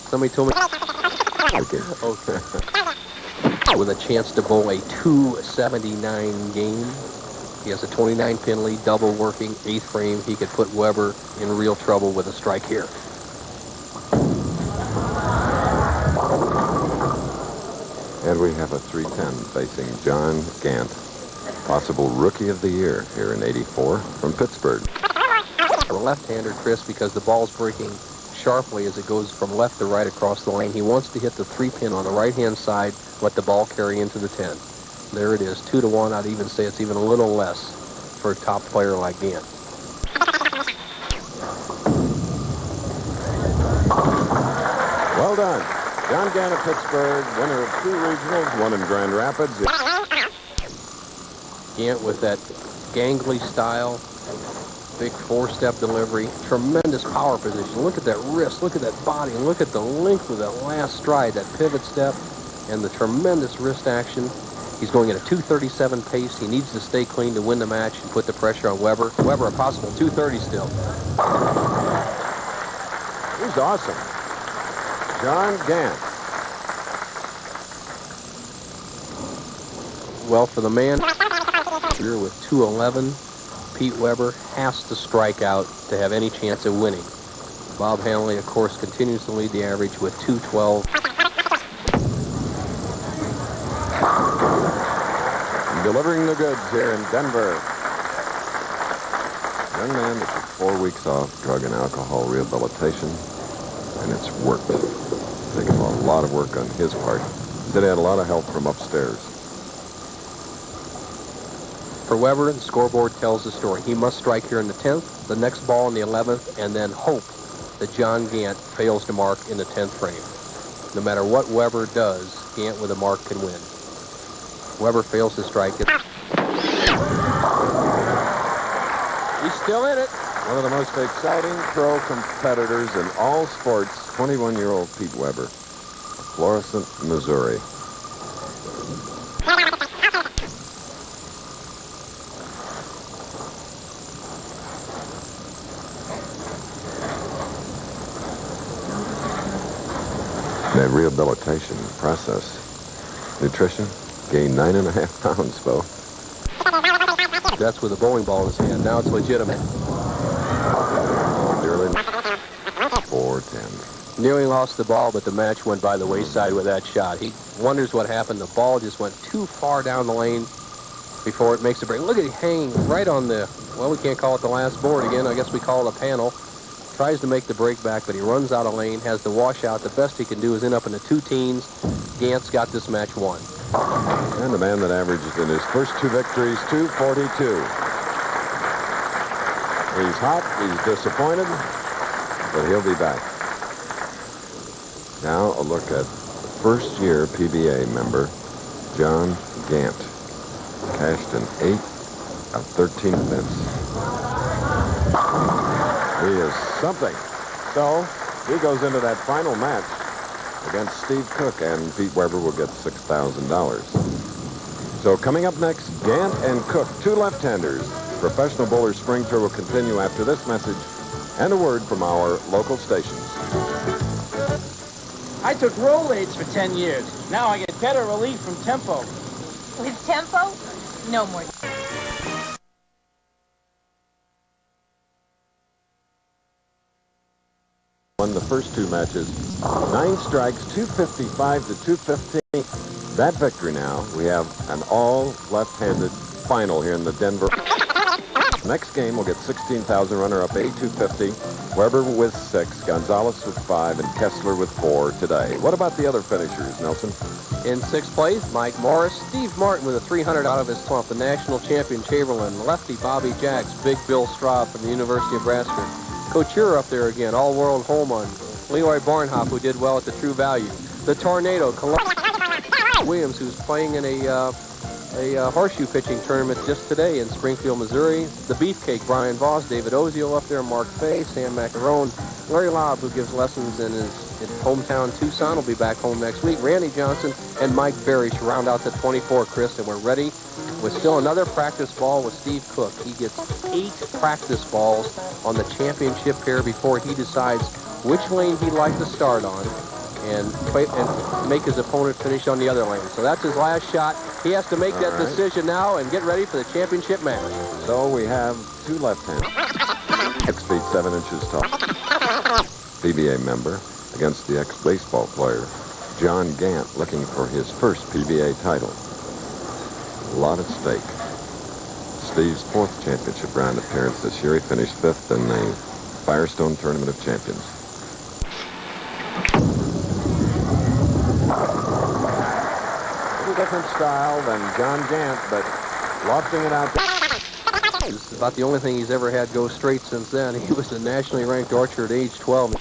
Somebody told me. Okay. With a chance to bowl a 279 game. He has a 29-pin lead, double working, 8th frame. He could put Weber in real trouble with a strike here. And we have a 310 facing John Gant, possible Rookie of the Year here in '84 from Pittsburgh. For a left-hander, Chris, because the ball's breaking sharply as it goes from left to right across the lane. He wants to hit the 3-pin on the right-hand side, let the ball carry into the 10. There it is, 2-1. I'd even say it's even a little less for a top player like Gant. Well done. John Gant of Pittsburgh, winner of 2 regionals, 1 in Grand Rapids. Gant with that gangly style, big 4-step delivery, tremendous power position. Look at that wrist, look at that body, and look at the length of that last stride, that pivot step, and the tremendous wrist action. He's going at a 237 pace. He needs to stay clean to win the match and put the pressure on Weber. Weber, a possible 230 still. He's awesome. John Gant. Well, for the man here with 211, Pete Weber has to strike out to have any chance of winning. Bob Hanley, of course, continues to lead the average with 212. Delivering the goods here in Denver. Young man that took 4 weeks off, drug and alcohol rehabilitation, and it's worked. Taken a lot of work on his part. Said he had a lot of help from upstairs. For Weber, the scoreboard tells the story. He must strike here in the 10th, the next ball in the 11th, and then hope that John Gant fails to mark in the 10th frame. No matter what Weber does, Gant with a mark can win. Weber fails to strike it. He's still in it. One of the most exciting pro competitors in all sports, 21-year-old Pete Weber, Florissant, Missouri. The rehabilitation process. Nutrition, gained 9.5 pounds, Bo. That's with a bowling ball in his hand. Now it's legitimate. Nearly 4-10. Nearly lost the ball, but the match went by the wayside with that shot. He wonders what happened. The ball just went too far down the lane before it makes a break. Look at him hanging right on the, well, we can't call it the last board again. I guess we call it a panel. Tries to make the break back, but he runs out of lane, has the washout. The best he can do is end up in the 2 teens. Gant's got this match won. And the man that averaged in his first 2 victories, 242. He's hot, he's disappointed, but he'll be back. Now a look at first-year PBA member John Gant. Cashed in 8 of 13 bets. He is something. So he goes into that final match against Steve Cook, and Pete Weber will get $6,000. So coming up next, Gant and Cook, 2 left-handers. Professional Bowler Spring Tour will continue after this message and a word from our local stations. I took Rolaids for 10 years. Now I get better relief from Tempo. With Tempo? No more. Won the first 2 matches, 9 strikes, 255 to 215. That victory now, we have an all left-handed final here in the Denver. Next game, we'll get 16,000, runner-up 8250. Weber with 6, Gonzalez with 5, and Kessler with 4 today. What about the other finishers, Nelson? In 6th place, Mike Morris. Steve Martin with a 300 out of his slump. The national champion Chamberlain. Lefty Bobby Jacks. Big Bill Straub from the University of Nebraska. Couture up there again. All-world Holman. Leroy Barnhoff, who did well at the True Value. The Tornado. Williams, who's playing in a horseshoe pitching tournament just today in Springfield, Missouri. The Beefcake, Brian Voss, David Ozio up there, Mark Fay, Sam Macarone, Larry Lobb, who gives lessons in his hometown Tucson, will be back home next week. Randy Johnson and Mike Barish round out the 24, Chris, and we're ready with still another practice ball with Steve Cook. He gets 8 practice balls on the championship pair before he decides which lane he'd like to start on and make his opponent finish on the other lane. So that's his last shot. He has to make that decision now and get ready for the championship match. So we have 2 left-handers. 6 feet 7 inches tall. PBA member against the ex-baseball player John Gant, looking for his first PBA title. A lot at stake. Steve's 4th championship round appearance this year. He finished 5th in the Firestone Tournament of Champions. Different style than John Gant, but lofting it out there. It's about the only thing he's ever had go straight since then. He was a nationally ranked archer at age 12. It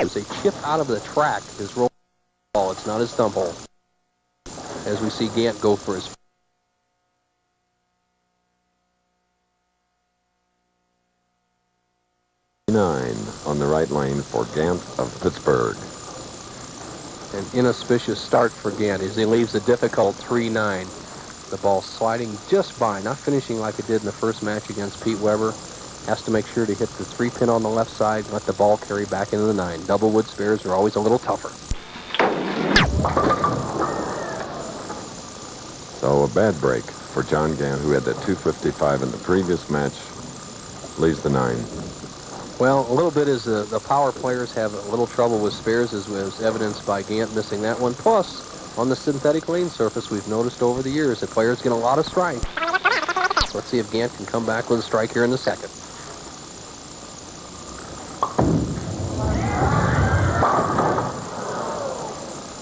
was a chip out of the track, his roll ball. It's not his thumb hole. As we see Gant go for his 9 on the right lane for Gant of Pittsburgh. An inauspicious start for Gant as he leaves a difficult 3-9. The ball sliding just by, not finishing like it did in the first match against Pete Weber. Has to make sure to hit the 3-pin on the left side, let the ball carry back into the 9. Double wood spares are always a little tougher. So a bad break for John Gant, who had that 255 in the previous match, leaves the 9. Well, a little bit as the power players have a little trouble with spares, as was evidenced by Gant missing that one. Plus, on the synthetic lane surface, we've noticed over the years that players get a lot of strike. Let's see if Gant can come back with a strike here in the 2nd.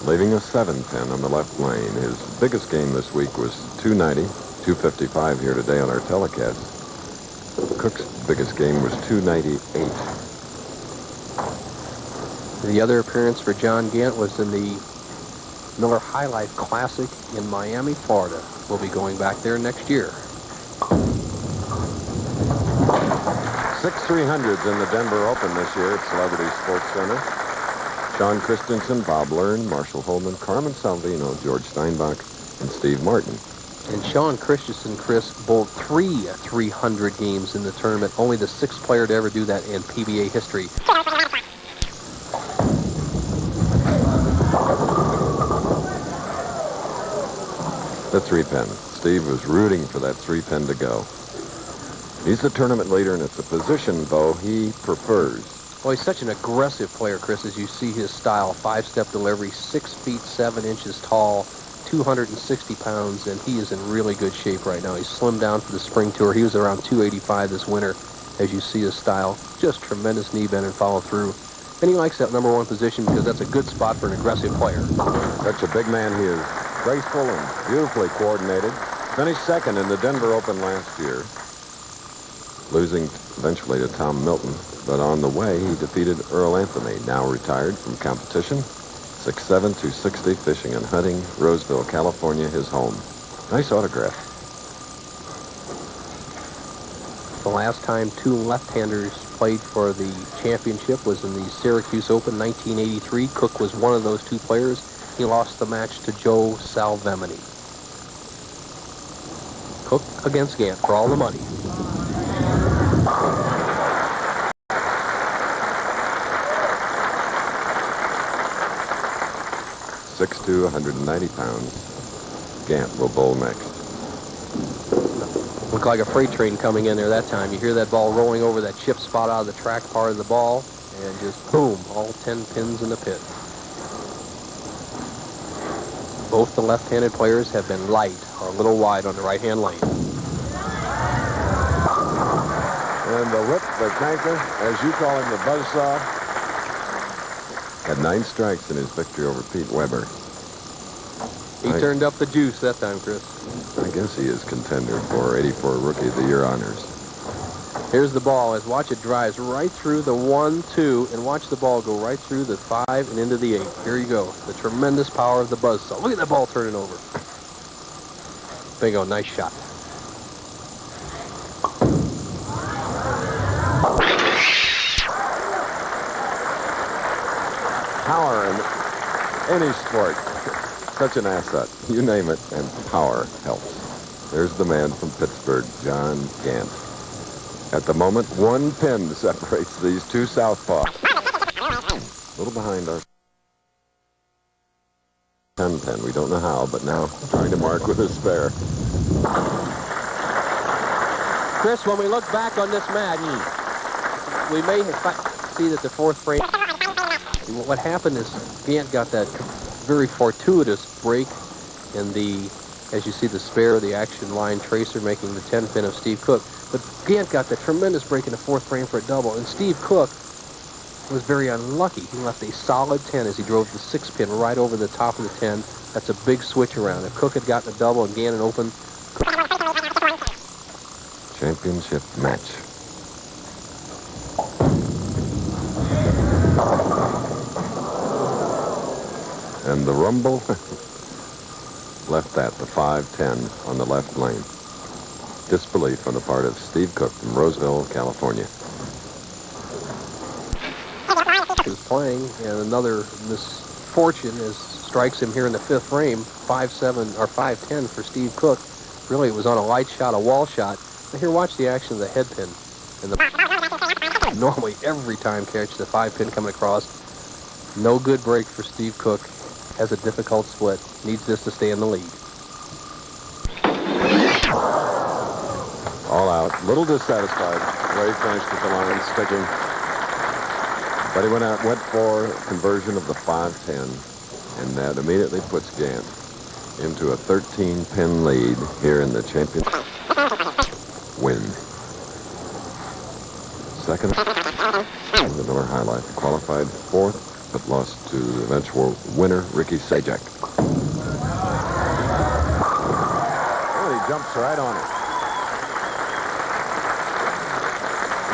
Leaving a 7-pin on the left lane. His biggest game this week was 290, 255 here today on our telecast. Cook's biggest game was 298. The other appearance for John Gant was in the Miller High Life Classic in Miami, Florida. We'll be going back there next year. 6 300s in the Denver Open this year at Celebrity Sports Center. Shawn Christensen, Bob Learn, Marshall Holman, Carmen Salvino, George Steinbach, and Steve Martin. And Shawn Christensen, Chris, bowled 3 300 games in the tournament. Only the 6th player to ever do that in PBA history. The 3-pin. Steve was rooting for that 3-pin to go. He's the tournament leader, and it's a position, though, he prefers. Well, he's such an aggressive player, Chris, as you see his style. 5-step delivery, 6 feet 7 inches tall, 260 pounds, and he is in really good shape right now. He's slimmed down for the spring tour. He was around 285 this winter, as you see his style. Just tremendous knee bend and follow through. And he likes that number 1 position because that's a good spot for an aggressive player. Such a big man, he is graceful and beautifully coordinated. Finished 2nd in the Denver Open last year, losing eventually to Tom Milton. But on the way, he defeated Earl Anthony, now retired from competition. 6'7", 260, fishing and hunting, Roseville, California, his home. Nice autograph. The last time 2 left-handers played for the championship was in the Syracuse Open, 1983. Cook was one of those 2 players. He lost the match to Joe Salvemini. Cook against Gant for all the money. .62", 190 pounds. Gant will bowl next. Looked like a freight train coming in there that time. You hear that ball rolling over that chip spot out of the track part of the ball, and just boom, all 10 pins in the pit. Both the left-handed players have been light or a little wide on the right-hand lane. And the whip, the tanker, as you call him, the buzzsaw, had 9 strikes in his victory over Pete Weber. He turned up the juice that time, Chris. I guess he is contender for 84 Rookie of the Year honors. Here's the ball. As watch it drives right through the 1, 2, and watch the ball go right through the 5 and into the 8. Here you go. The tremendous power of the buzzsaw. Look at that ball turning over. Bingo, nice shot. Power in any sport, such an asset. You name it, and power helps. There's the man from Pittsburgh, John Gant. At the moment, 1 pin separates these 2 southpaws. A little behind our 10 pin. We don't know how, but now trying to mark with a spare. Chris, when we look back on this match, we may see that the 4th frame. What happened is Gant got that very fortuitous break in the, as you see the spare, the action line tracer making the 10 pin of Steve Cook. But Gant got that tremendous break in the 4th frame for a double, and Steve Cook was very unlucky. He left a solid 10 as he drove the 6 pin right over the top of the 10. That's a big switch around. If Cook had gotten a double and Gant an open. Championship match. And the rumble left that, the 5-10 on the left lane. Disbelief on the part of Steve Cook from Roseville, California. He was playing, and another misfortune strikes him here in the 5th frame. 5-7 or 5-10 for Steve Cook. Really, it was on a light shot, a wall shot. Now here, watch the action of the head pin. And the normally every time catch the 5 pin coming across. No good break for Steve Cook. Has a difficult split. Needs this to stay in the lead. All out. Little dissatisfied. Ray finished at the line, sticking. But he went for conversion of the 5-10. And that immediately puts Gant into a 13-pin lead here in the championship. Win. Second. The Miller High Life qualified 4th. But lost to the eventual winner, Ricky Sajak. Oh, he jumps right on it.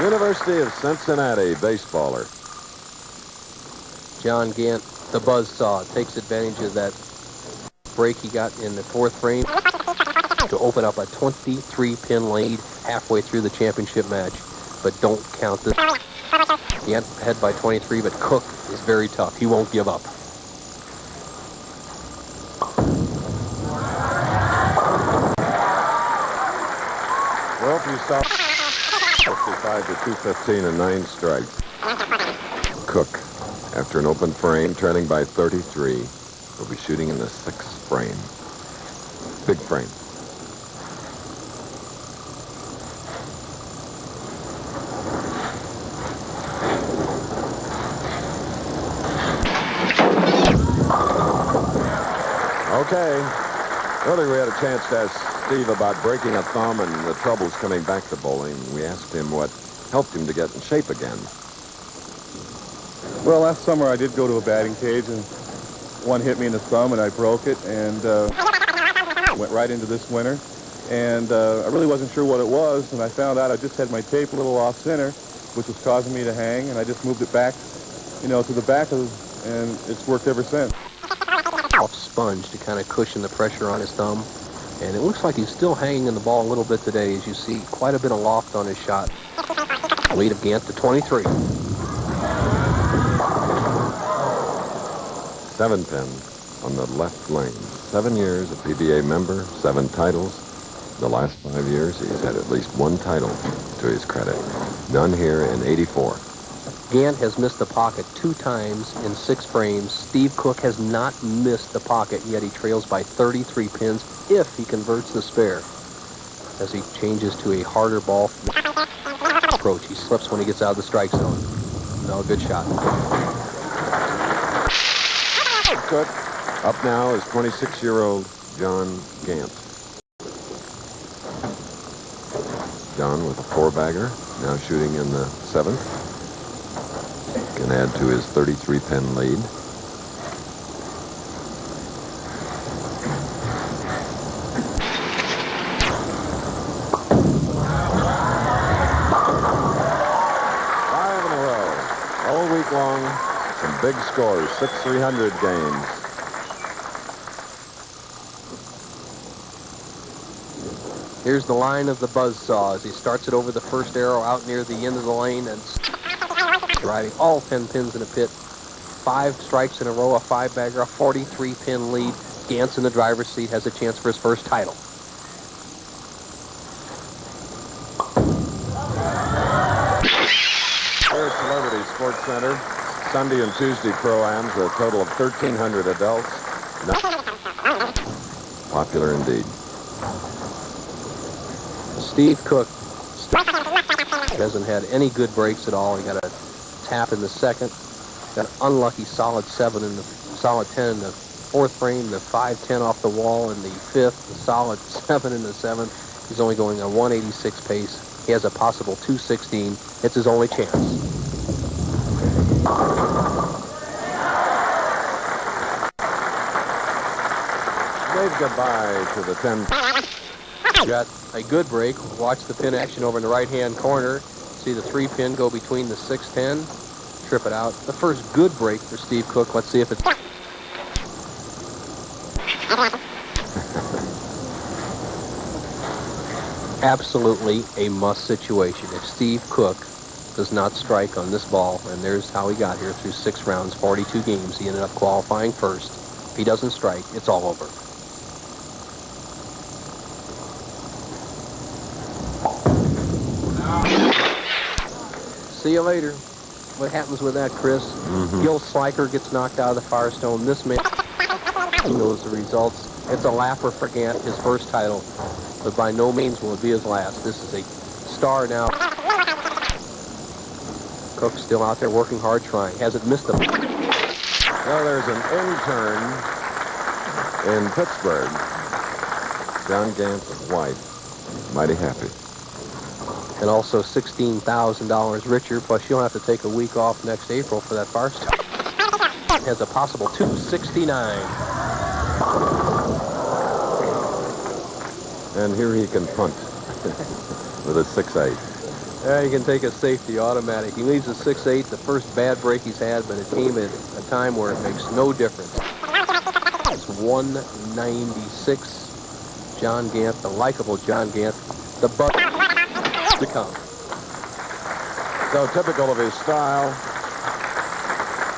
University of Cincinnati baseballer. John Gant, the buzzsaw, takes advantage of that break he got in the fourth frame to open up a 23-pin lead halfway through the championship match. But don't count this. Gant ahead by 23, but Cook is very tough. He won't give up. Well, if you saw 55 to 215 and 9 strikes. Cook, after an open frame, trailing by 33, will be shooting in the 6th frame. Big frame. Okay. Earlier we had a chance to ask Steve about breaking a thumb and the troubles coming back to bowling. We asked him what helped him to get in shape again. Well, last summer I did go to a batting cage and one hit me in the thumb and I broke it and went right into this winter. And I really wasn't sure what it was, and I found out I just had my tape a little off center, which was causing me to hang, and I just moved it back, you know, to the back and it's worked ever since. Off sponge to kind of cushion the pressure on his thumb. And it looks like he's still hanging in the ball a little bit today, as you see quite a bit of loft on his shot. Lead of Gant to 23. 7-pin on the left lane. 7 years a PBA member, 7 titles. The last 5 years, he's had at least 1 title to his credit. None here in 84. Gant has missed the pocket 2 times in 6 frames. Steve Cook has not missed the pocket, yet he trails by 33 pins if he converts the spare. As he changes to a harder ball approach, he slips when he gets out of the strike zone. No, good shot. Cook. Up now is 26-year-old John Gant. John with a 4-bagger, now shooting in the 7th. Can add to his 33-pin lead. Five in a row. All week long, some big scores, 6 300 games. Here's the line of the buzzsaw as he starts it over the first arrow out near the end of the lane and driving all 10 pins in a pit. 5 strikes in a row, a 5-bagger, a 43-pin lead. Gant's in the driver's seat, has a chance for his first title. Here at Celebrity Sports Center, Sunday and Tuesday pro-ams, a total of 1,300 adults. Popular indeed. Steve Cook hasn't had any good breaks at all. He got a tap in the 2nd, got an unlucky solid 7 in the solid 10 in the 4th frame, the 5-10 off the wall in the 5th, the solid 7 in the 7th. He's only going a 186 pace. He has a possible 216. It's his only chance. Wave goodbye to the 10. Got a good break. Watch the pin action over in the right-hand corner. See the 3-pin go between the 6-10. Trip it out. The first good break for Steve Cook. Let's see if it's... Absolutely a must situation. If Steve Cook does not strike on this ball, and there's how he got here through 6 rounds, 42 games. He ended up qualifying first. If he doesn't strike, it's all over. See you later. What happens with that, Chris? Gil Sliker gets knocked out of the Firestone. This man knows the results. It's a lapper for Gant, his first title, but by no means will it be his last. This is a star now. Cook still out there working hard, trying. Hasn't missed a... Well, there's an intern in Pittsburgh. John Gant's wife. Mighty happy. And also $16,000 richer, plus you'll have to take a week off next April for that Firestone. Has a possible 269. And here he can punt with a 6-8. Yeah, he can take a safety automatic. He leaves a 6-8, the first bad break he's had, but it came at a time where it makes no difference. is 196. John Gant, the likable John Gant, the buck to come. So typical of his style,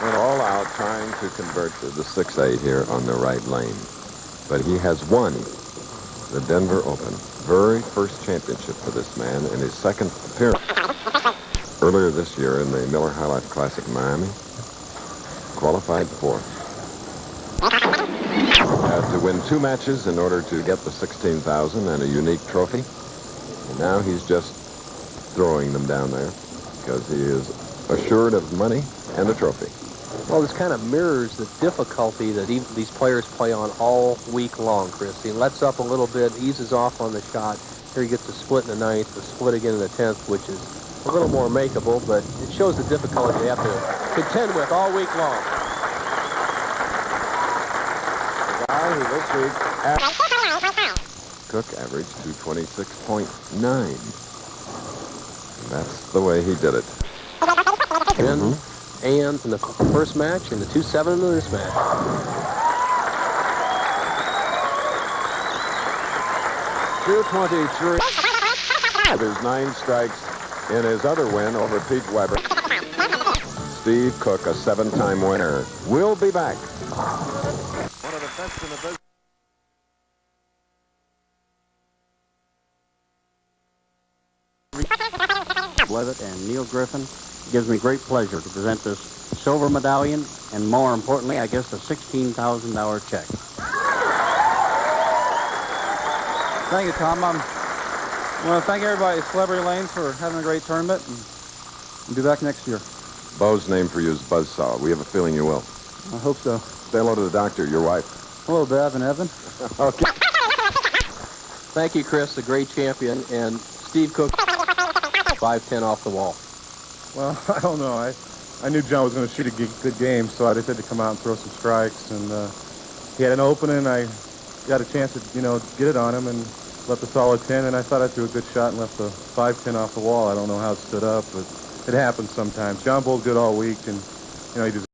went all out trying to convert to the 6-8 here on the right lane. But he has won the Denver Open. Very first championship for this man in his second appearance. Earlier this year in the Miller High Life Classic in Miami, qualified fourth. Had to win 2 matches in order to get the $16,000 and a unique trophy. And now he's just throwing them down there because he is assured of money and a trophy. Well, this kind of mirrors the difficulty that even these players play on all week long, Chris. He lets up a little bit, eases off on the shot. Here he gets a split in the 9th, a split again in the 10th, which is a little more makeable, but it shows the difficulty they have to contend with all week long. The guy who this week Cook averaged 226.9. That's the way he did it. And in the first match, and the 2-7 in this match. 223. There's 9 strikes in his other win over Pete Weber. Steve Cook, a 7-time winner, will be back. One of the best in the business. Levitt and Neil Griffin. It gives me great pleasure to present this silver medallion and, more importantly, I guess, a $16,000 check. Thank you, Tom. I want to thank everybody at Celebrity Lanes for having a great tournament, and be back next year. Bo's name for you is Buzzsaw. We have a feeling you will. I hope so. Say hello to the doctor, your wife. Hello, Bev and Evan. Okay. Thank you, Chris, the great champion, and Steve Cook, 5-10 off the wall. Well, I don't know. I knew John was going to shoot a good game, so I decided to come out and throw some strikes. And he had an opening. I got a chance to, get it on him and left a solid 10. And I thought I threw a good shot and left the 5-10 off the wall. I don't know how it stood up, but it happens sometimes. John bowled good all week, and he deserves